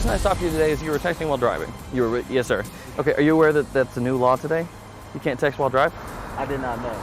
The reason I stopped you today is you were texting while driving. Yes, sir. Okay, are you aware that that's a new law today? You can't text while driving? I did not know.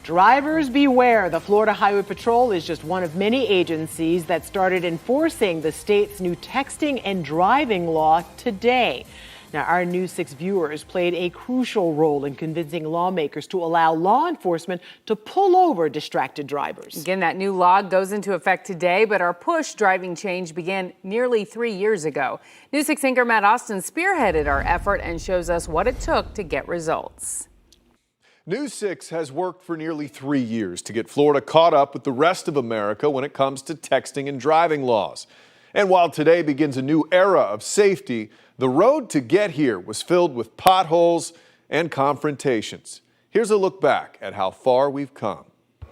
Drivers beware. The Florida Highway Patrol is just one of many agencies that started enforcing the state's new texting and driving law today. Now, our News 6 viewers played a crucial role in convincing lawmakers to allow law enforcement to pull over distracted drivers. Again, that new law goes into effect today, but our push driving change began nearly 3 years ago. News 6 anchor Matt Austin spearheaded our effort and shows us what it took to get results. News 6 has worked for nearly 3 years to get Florida caught up with the rest of America when it comes to texting and driving laws. And while today begins a new era of safety, the road to get here was filled with potholes and confrontations. Here's a look back at how far we've come.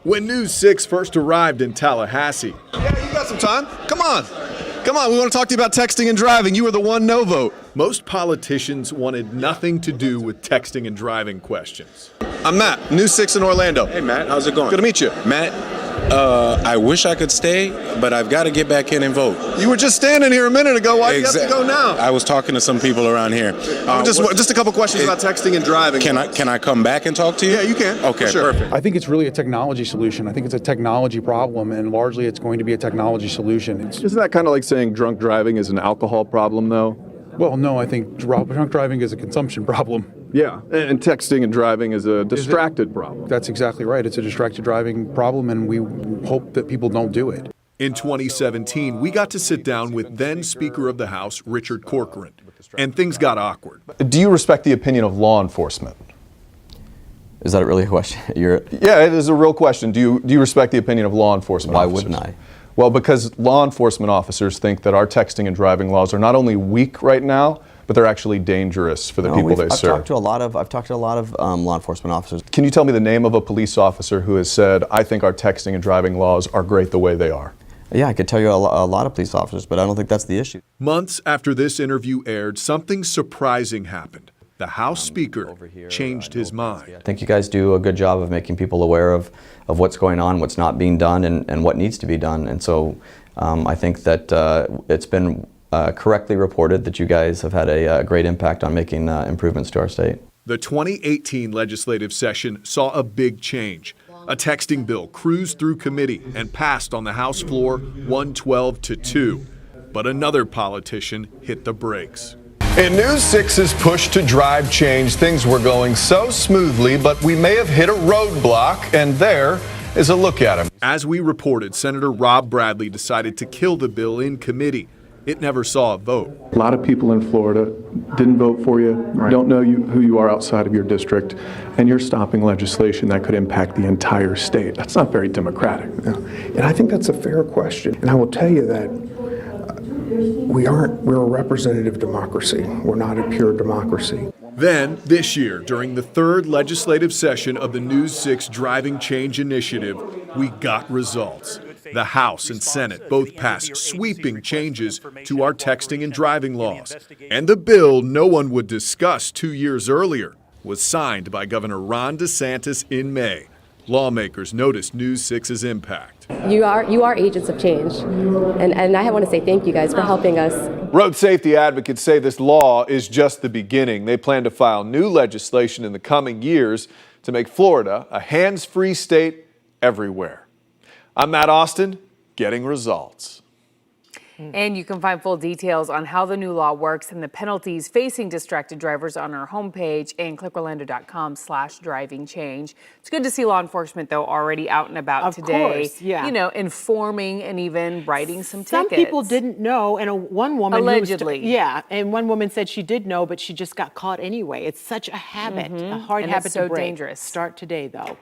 When News 6 first arrived in Tallahassee. Yeah, you got some time. Come on. Come on, we want to talk to you about texting and driving. You were the one no vote. Most politicians wanted nothing to do with texting and driving questions. I'm Matt, News 6 in Orlando. Hey, Matt, how's it going? Good to meet you. Matt, I wish I could stay, but I've got to get back in and vote. You were just standing here a minute ago. Why do you have to go now? I was talking to some people around here. Just a couple questions about texting and driving. Can I come back and talk to you? Yeah, you can. Okay, sure. Perfect. I think it's really a technology solution. I think it's a technology problem, and largely it's going to be a technology solution. Isn't that kind of like saying drunk driving is an alcohol problem, though? Well, no, I think drunk driving is a consumption problem. Yeah, and texting and driving is a distracted problem. That's exactly right. It's a distracted driving problem, and we hope that people don't do it. In 2017, we got to sit down with then Speaker of the House, Richard Corcoran, and things got awkward. Do you respect the opinion of law enforcement? Is that really a question? Yeah, it is a real question. Do you respect the opinion of law enforcement Why officers? wouldn't I? Well, because law enforcement officers think that our texting and driving laws are not only weak right now, but they're actually dangerous for the people they serve. I've talked to a lot of law enforcement officers. Can you tell me the name of a police officer who has said, I think our texting and driving laws are great the way they are? Yeah, I could tell you a lot of police officers, but I don't think that's the issue. Months after this interview aired, something surprising happened. The House Speaker changed his mind. I think you guys do a good job of making people aware of what's going on, what's not being done, and what needs to be done. And so I think that it's been correctly reported that you guys have had a great impact on making improvements to our state. The 2018 legislative session saw a big change. A texting bill cruised through committee and passed on the House floor 112-2. But another politician hit the brakes. In News 6's push to drive change, things were going so smoothly, but we may have hit a roadblock, and there is a look at him. As we reported, Senator Rob Bradley decided to kill the bill in committee. It never saw a vote. A lot of people in Florida didn't vote for you, don't know who you are outside of your district, and you're stopping legislation that could impact the entire state. That's not very democratic. And I think that's a fair question. And I will tell you that we're a representative democracy. We're not a pure democracy. Then, this year, during the third legislative session of the News 6 Driving Change Initiative, we got results. The House and Senate both passed sweeping changes to our texting and driving laws. And the bill no one would discuss 2 years earlier was signed by Governor Ron DeSantis in May. Lawmakers noticed News 6's impact. You are agents of change, and I want to say thank you guys for helping us. Road safety advocates say this law is just the beginning. They plan to file new legislation in the coming years to make Florida a hands-free state everywhere. I'm Matt Austin, getting results. And you can find full details on how the new law works and the penalties facing distracted drivers on our homepage and clickorlando.com/driving change. It's good to see law enforcement, though, already out and about today. Of course, yeah. You know, informing and even writing some tickets. Some people didn't know, and one woman allegedly. and one woman said she did know, but she just got caught anyway. It's such a habit, a hard And habit it's so to break. dangerous. Start today, though.